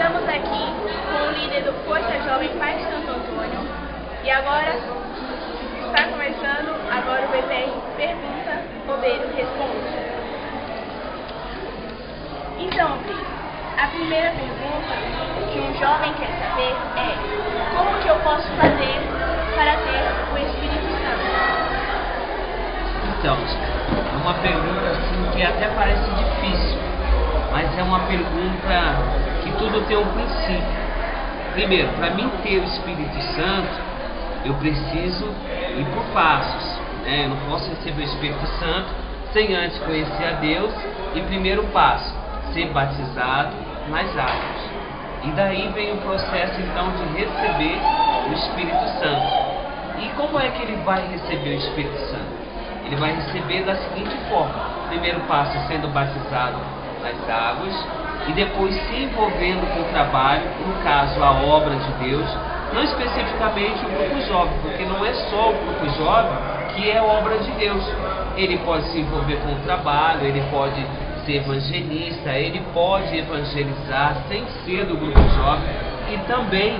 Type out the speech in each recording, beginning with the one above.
Estamos aqui com o líder do Força Jovem Pai de Santo Antônio. E agora está começando o BPR Pergunta, Obreiro Responde. Então, Obreiro, a primeira pergunta que um jovem quer saber é: como que eu posso fazer para ter o Espírito Santo? Então, é uma pergunta assim que até parece difícil, mas é uma pergunta que tudo tem um princípio. Primeiro, para mim ter o Espírito Santo, eu preciso ir por passos, né? Eu não posso receber o Espírito Santo sem antes conhecer a Deus. E primeiro passo, ser batizado nas águas. E daí vem o processo então de receber o Espírito Santo. E como é que ele vai receber o Espírito Santo? Ele vai receber da seguinte forma: primeiro passo, sendo batizado nas águas, e depois se envolvendo com o trabalho, no caso a obra de Deus, não especificamente o grupo jovem, porque não é só o grupo jovem que é obra de Deus. Ele pode se envolver com o trabalho, ele pode ser evangelista, ele pode evangelizar sem ser do grupo jovem. E também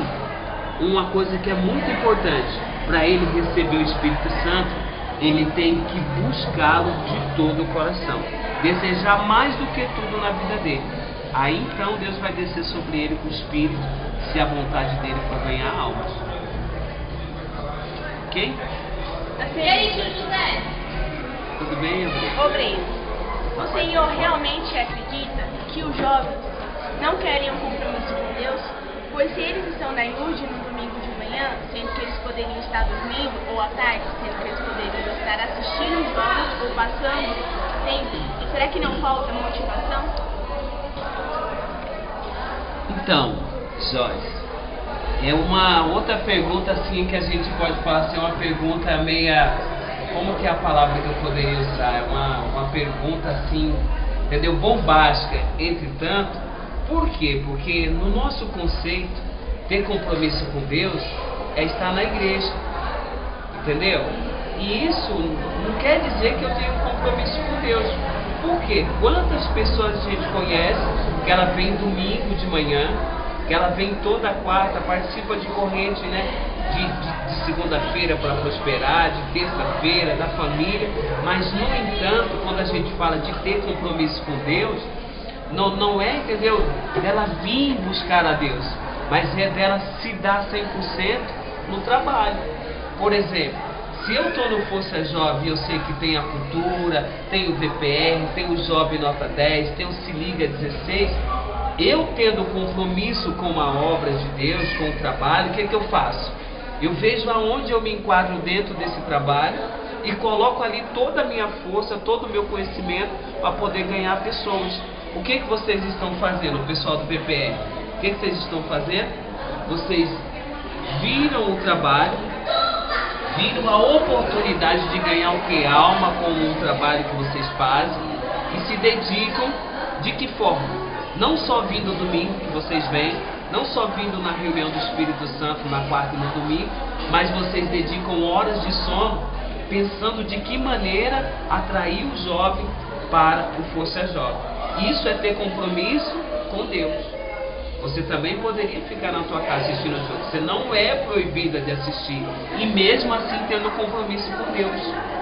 uma coisa que é muito importante para ele receber o Espírito Santo: ele tem que buscá-lo de todo o coração, desejar mais do que tudo na vida dele. Aí então Deus vai descer sobre ele com o Espírito, se a vontade dele for ganhar almas. Ok? E aí, tio José? Tudo bem, André? Obreiro, o senhor realmente acredita que os jovens não querem um compromisso com Deus? Pois se eles estão na IUD no domingo de manhã, sendo que eles poderiam estar dormindo, ou à tarde, sendo que eles poderiam estar assistindo os jogos ou passando tempo, e será que não falta motivação? Então, Joyce, é uma outra pergunta assim que a gente pode falar assim, uma pergunta meia, como que é a palavra que eu poderia usar? É uma pergunta assim, entendeu? Bombástica. Entretanto, por quê? Porque no nosso conceito, ter compromisso com Deus é estar na igreja, entendeu? E isso não quer dizer que eu tenho compromisso com Deus. Por quê? Quantas pessoas a gente conhece que ela vem domingo de manhã, que ela vem toda quarta, participa de corrente, né? De segunda-feira para prosperar, de terça-feira, da família, mas no entanto, quando a gente fala de ter compromisso com Deus, não é, entendeu, dela vir buscar a Deus, mas é dela se dar 100% no trabalho. Por exemplo, se eu estou no Força Jovem, eu sei que tem a cultura, tem o VPR, tem o Jovem Nota 10, tem o Se Liga 16, eu tendo compromisso com a obra de Deus, com o trabalho, o que eu faço? Eu vejo aonde eu me enquadro dentro desse trabalho e coloco ali toda a minha força, todo o meu conhecimento para poder ganhar pessoas. O que vocês estão fazendo, o pessoal do VPR? O que vocês estão fazendo? Vocês viram o trabalho, viram a oportunidade de ganhar o que? Alma com o trabalho que vocês fazem e se dedicam. De que forma? Não só vindo domingo que vocês vêm, não só vindo na reunião do Espírito Santo na quarta e no domingo, mas vocês dedicam horas de sono pensando de que maneira atrair o jovem para o Força Jovem. Isso é ter compromisso com Deus. Você também poderia ficar na sua casa assistindo o jogo. Você não é proibida de assistir. E mesmo assim tendo compromisso com Deus.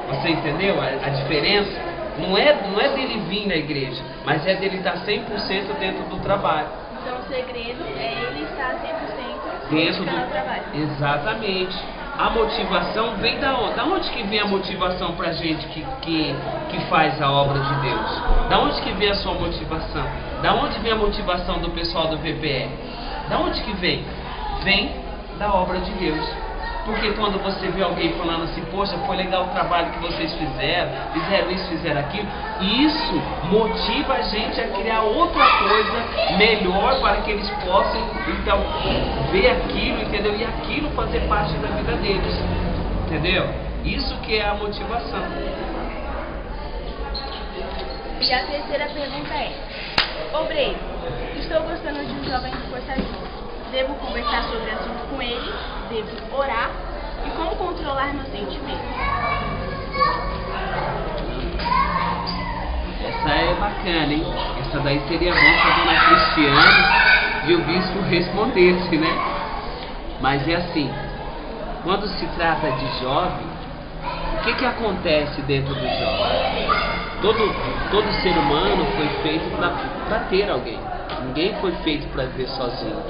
Você entendeu a diferença? Não é dele vir na igreja, mas é dele estar 100% dentro do trabalho. Então o segredo é ele estar 100% dentro do trabalho. Exatamente. A motivação vem da onde? Da onde que vem a motivação pra gente que faz a obra de Deus? Da onde que vem a sua motivação? Da onde vem a motivação do pessoal do VPR? Da onde que vem? Vem da obra de Deus. Porque quando você vê alguém falando assim, poxa, foi legal o trabalho que vocês fizeram isso, fizeram aquilo, isso motiva a gente a criar outra coisa melhor para que eles possam, então, ver aquilo, entendeu? E aquilo fazer parte da vida deles, entendeu? Isso que é a motivação. E a terceira pergunta é: Obreiro, estou gostando de um jovem de Força Jovem. Devo conversar sobre o assunto com ele? Devo orar? E como controlar meus sentimentos? Essa é bacana, hein? Essa daí seria bom pra dona Cristiane e o bispo respondesse, né? Mas é assim, quando se trata de jovem, o que acontece dentro do jovem? Todo ser humano foi feito para ter alguém. Ninguém foi feito para viver sozinho.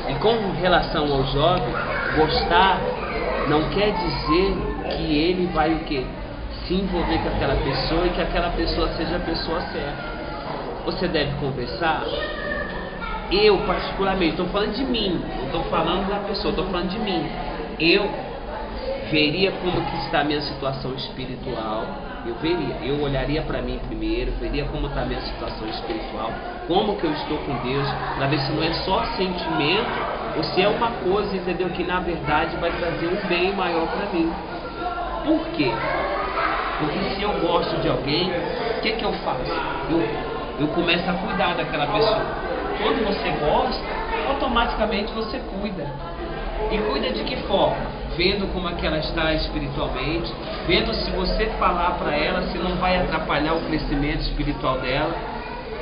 E com relação ao jovem, gostar não quer dizer que ele vai o quê? Se envolver com aquela pessoa e que aquela pessoa seja a pessoa certa. Você deve conversar. Eu particularmente, estou falando de mim, não estou falando da pessoa, estou falando de mim. Eu veria como que está a minha situação espiritual. Eu olharia para mim primeiro, veria como está a minha situação espiritual, como que eu estou com Deus, para ver se não é só sentimento ou se é uma coisa, entendeu, que na verdade vai trazer um bem maior para mim. Por quê? Porque se eu gosto de alguém, o que eu faço? Eu começo a cuidar daquela pessoa. Quando você gosta, automaticamente você cuida. E cuida de que forma? Vendo como é que ela está espiritualmente, vendo se você falar para ela, se não vai atrapalhar o crescimento espiritual dela.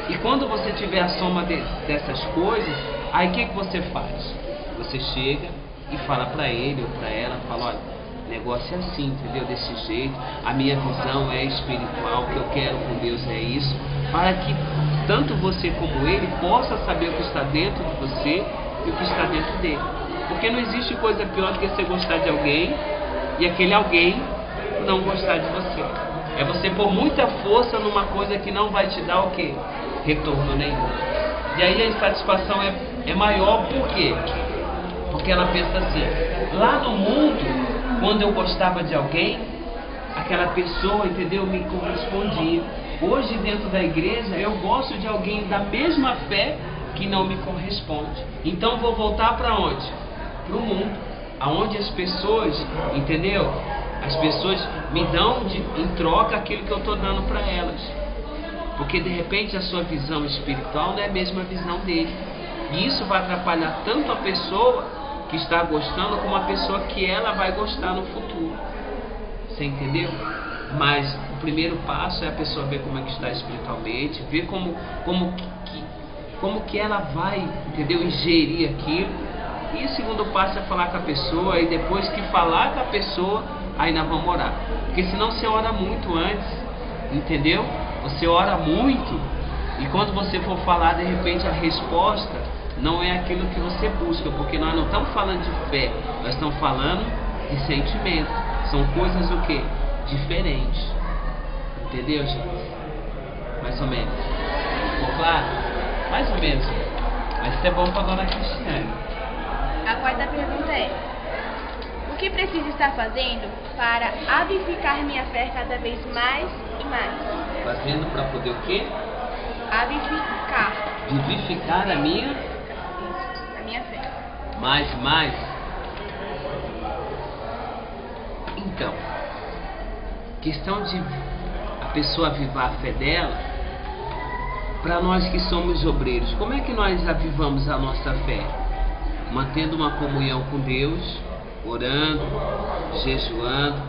E quando você tiver a soma dessas coisas, aí o que você faz? Você chega e fala para ele ou para ela, fala, olha, o negócio é assim, entendeu? Desse jeito, a minha visão é espiritual, o que eu quero com Deus é isso, para que tanto você como ele possa saber o que está dentro de você e o que está dentro dele. Porque não existe coisa pior do que você gostar de alguém e aquele alguém não gostar de você. É você pôr muita força numa coisa que não vai te dar o quê? Retorno nenhum. E aí a insatisfação é maior, por quê? Porque ela pensa assim, lá no mundo, quando eu gostava de alguém, aquela pessoa, entendeu, me correspondia. Hoje dentro da igreja eu gosto de alguém da mesma fé que não me corresponde. Então vou voltar para onde? Para o mundo, aonde as pessoas, entendeu? As pessoas me dão em troca aquilo que eu estou dando para elas. Porque de repente a sua visão espiritual não é a mesma visão dele. E isso vai atrapalhar tanto a pessoa que está gostando como a pessoa que ela vai gostar no futuro. Você entendeu? Mas o primeiro passo é a pessoa ver como é que está espiritualmente, ver como que ela vai, entendeu, ingerir aquilo. E o segundo passo é falar com a pessoa, e depois que falar com a pessoa, aí nós vamos orar. Porque senão você ora muito antes, entendeu? Você ora muito, e quando você for falar, de repente a resposta não é aquilo que você busca, porque nós não estamos falando de fé, nós estamos falando de sentimento. São coisas o quê? Diferentes. Entendeu, gente? Mais ou menos. Ficou claro? Mais ou menos. Mas isso é bom para a dona Cristiane. A quarta pergunta é: o que preciso estar fazendo para avivificar minha fé cada vez mais e mais? Fazendo para poder o quê? Avivificar. Vivificar a minha? Isso, a minha fé. Mais e mais? Então, questão de a pessoa avivar a fé dela, para nós que somos obreiros, como é que nós avivamos a nossa fé? Mantendo uma comunhão com Deus, orando, jejuando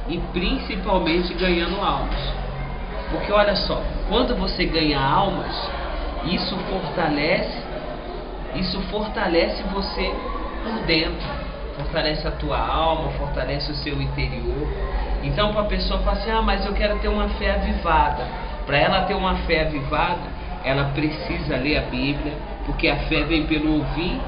e principalmente ganhando almas. Porque olha só, quando você ganha almas, isso fortalece você por dentro, fortalece a tua alma, fortalece o seu interior. Então para a pessoa falar assim, mas eu quero ter uma fé avivada. Para ela ter uma fé avivada, ela precisa ler a Bíblia, porque a fé vem pelo ouvir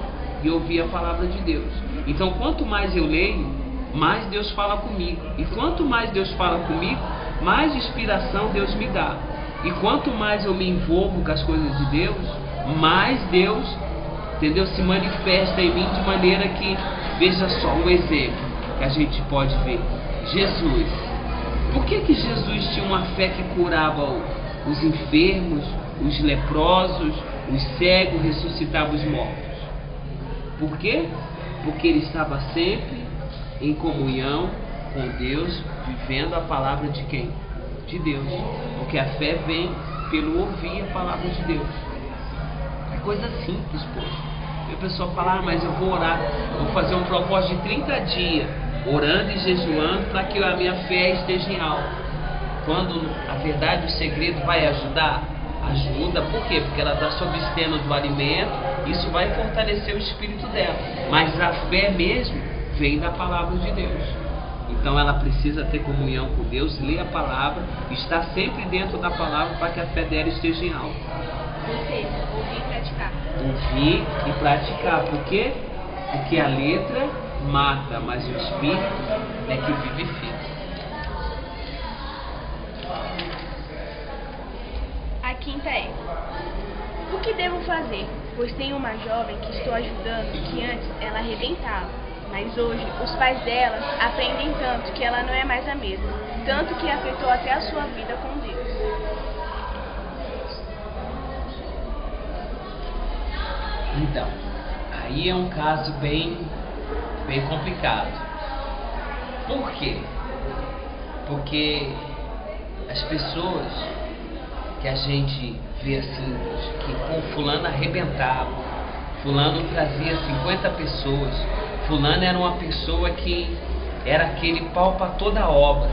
e ouvir a palavra de Deus. Então quanto mais eu leio, mais Deus fala comigo. E quanto mais Deus fala comigo, mais inspiração Deus me dá. E quanto mais eu me envolvo com as coisas de Deus, mais Deus, entendeu, se manifesta em mim de maneira que, veja só um exemplo que a gente pode ver. Jesus. Por que Jesus tinha uma fé que curava os enfermos, os leprosos, os cegos, ressuscitava os mortos? Por quê? Porque ele estava sempre em comunhão com Deus, vivendo a palavra de quem? De Deus. Porque a fé vem pelo ouvir a palavra de Deus. É coisa simples, poxa. E a pessoa fala, mas eu vou orar, vou fazer um propósito de 30 dias, orando e jejuando para que a minha fé esteja em alta. Quando, a verdade, o segredo vai ajudar? Ajuda, por quê? Porque ela está se abstendo do alimento, isso vai fortalecer o espírito dela. Mas a fé mesmo vem da palavra de Deus. Então ela precisa ter comunhão com Deus, ler a palavra, estar sempre dentro da palavra para que a fé dela esteja em alta. Ou seja, ouvir e praticar. Ouvir e praticar. Por quê? Porque a letra mata, mas o espírito é que vivifica. A quinta é: o que devo fazer? Pois tem uma jovem que estou ajudando que antes ela arrebentava, mas hoje os pais dela aprendem tanto que ela não é mais a mesma, tanto que afetou até a sua vida com Deus. Então, aí é um caso bem complicado. Por quê? Porque as pessoas que a gente vê assim, que com fulano arrebentava, fulano trazia 50 pessoas, fulano era uma pessoa que era aquele pau para toda a obra,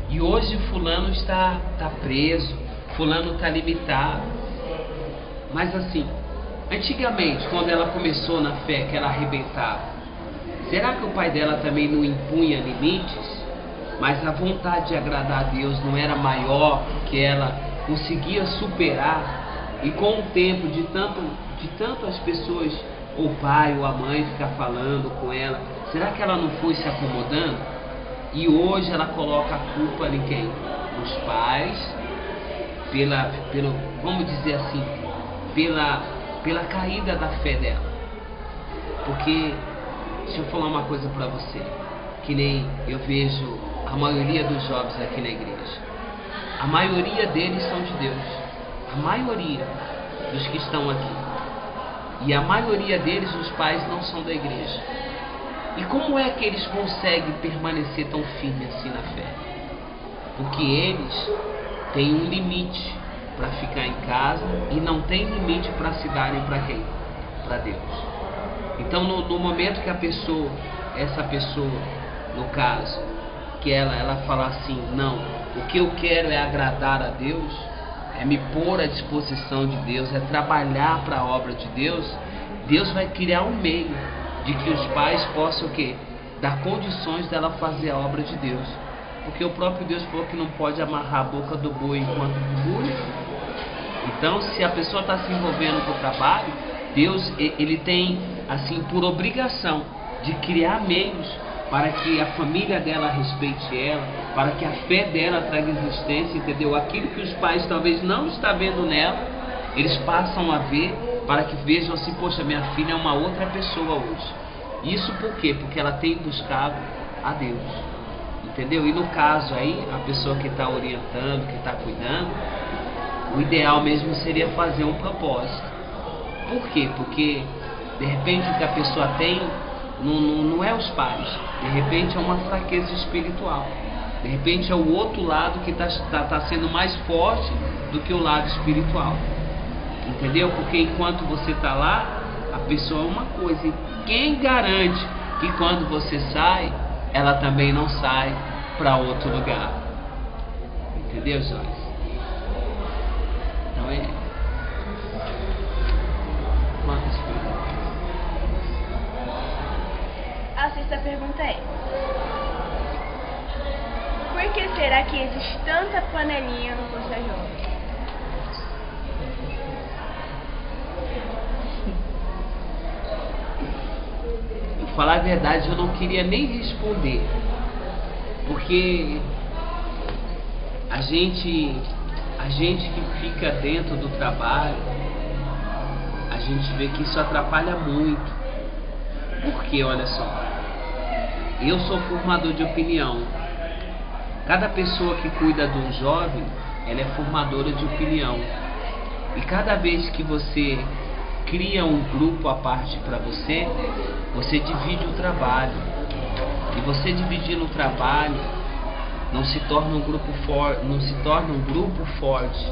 e hoje fulano está preso, fulano está limitado. Mas assim, antigamente, quando ela começou na fé, que ela arrebentava, será que o pai dela também não impunha limites? Mas a vontade de agradar a Deus não era maior, que ela conseguia superar? E com o tempo, de tanto as pessoas, o pai ou a mãe ficar falando com ela, será que ela não foi se acomodando? E hoje ela coloca a culpa em quem? Nos pais, vamos dizer assim, pela caída da fé dela. Porque, deixa eu falar uma coisa pra você, que nem eu vejo a maioria dos jovens aqui na igreja. A maioria deles são de Deus. A maioria dos que estão aqui. E a maioria deles, os pais, não são da igreja. E como é que eles conseguem permanecer tão firmes assim na fé? Porque eles têm um limite para ficar em casa e não tem limite para se darem para quem? Para Deus. Então no momento que essa pessoa, no caso, que ela fala assim, não, o que eu quero é agradar a Deus, é me pôr à disposição de Deus, é trabalhar para a obra de Deus, Deus vai criar um meio de que os pais possam o quê? Dar condições dela fazer a obra de Deus. Porque o próprio Deus falou que não pode amarrar a boca do boi enquanto debulha. Então, se a pessoa está se envolvendo com o trabalho, Deus ele tem, assim, por obrigação de criar meios para que a família dela respeite ela, para que a fé dela traga existência, entendeu? Aquilo que os pais talvez não estão vendo nela, eles passam a ver, para que vejam assim, poxa, minha filha é uma outra pessoa hoje. Isso por quê? Porque ela tem buscado a Deus, entendeu? E no caso aí, a pessoa que está orientando, que está cuidando, o ideal mesmo seria fazer um propósito. Por quê? Porque de repente o que a pessoa tem não é os pais, de repente é uma fraqueza espiritual, de repente é o outro lado que está sendo mais forte do que o lado espiritual, entendeu? Porque enquanto você está lá, a pessoa é uma coisa, e quem garante que quando você sai, ela também não sai para outro lugar? Entendeu, Joyce? Então é. Quantas perguntas? A sexta pergunta é: por que será que existe tanta panelinha no Força Jovem? Pra falar a verdade, eu não queria nem responder, porque a gente que fica dentro do trabalho, a gente vê que isso atrapalha muito. Porque, olha só, eu sou formador de opinião. Cada pessoa que cuida de um jovem, ela é formadora de opinião. E cada vez que você cria um grupo à parte para você, você divide o trabalho. E você dividindo o trabalho, não se torna um grupo forte.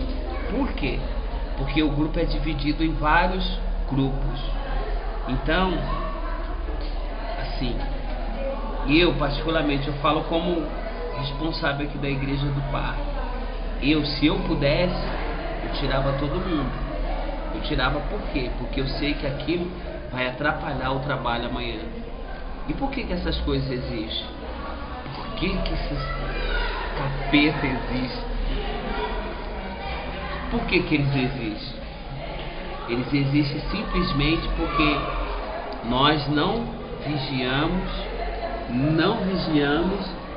Por quê? Porque o grupo é dividido em vários grupos. Então, assim, eu particularmente, eu falo como responsável aqui da igreja do Parque. Se eu pudesse, eu Eu tirava todo mundo. Eu tirava por quê? Porque eu sei que aquilo vai atrapalhar o trabalho amanhã. E por que essas coisas existem? Por que esses capetas existem? Por que eles existem? Eles existem simplesmente porque nós não vigiamos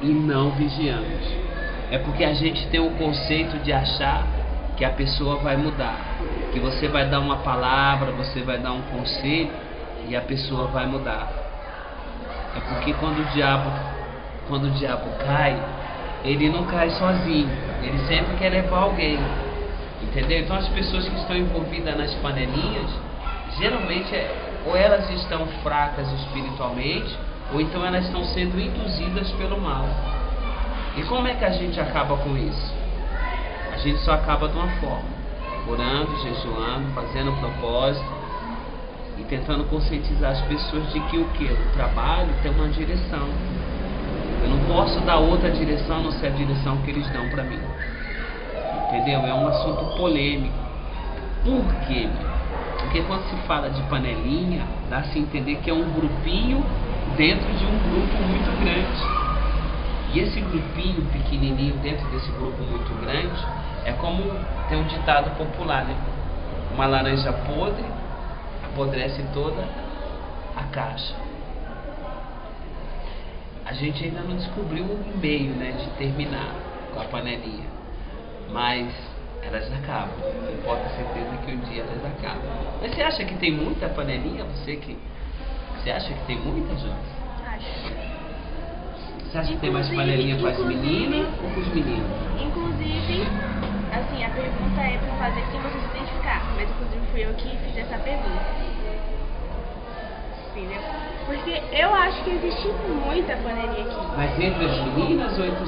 e não vigiamos. É porque a gente tem o conceito de achar que a pessoa vai mudar, que você vai dar uma palavra, você vai dar um conselho e a pessoa vai mudar. É porque quando o diabo cai, ele não cai sozinho, ele sempre quer levar alguém, entendeu? Então as pessoas que estão envolvidas nas panelinhas, geralmente ou elas estão fracas espiritualmente, ou então elas estão sendo induzidas pelo mal. E como é que a gente acaba com isso? A gente só acaba de uma forma: orando, jejuando, fazendo propósito e tentando conscientizar as pessoas de que o trabalho tem uma direção. Eu não posso dar outra direção a não ser a direção que eles dão para mim. Entendeu? É um assunto polêmico. Por quê? Porque quando se fala de panelinha, dá-se a entender que é um grupinho dentro de um grupo muito grande. E esse grupinho pequenininho dentro desse grupo muito grande é como tem um ditado popular, né? Uma laranja podre apodrece toda a caixa. A gente ainda não descobriu o meio, né, de terminar com a panelinha, mas elas acabam. Você pode ter certeza que um dia elas acabam. Mas você acha que tem muita panelinha? Você acha que tem muita, Joyce? Acho. Você acha que tem mais panelinha com as meninas ou com os meninos? Inclusive, assim, a pergunta é para fazer sem você se identificar, mas inclusive fui eu que fiz essa pergunta. Entendeu? Porque eu acho que existe muita panelinha aqui. Mas entre as meninas ou entre os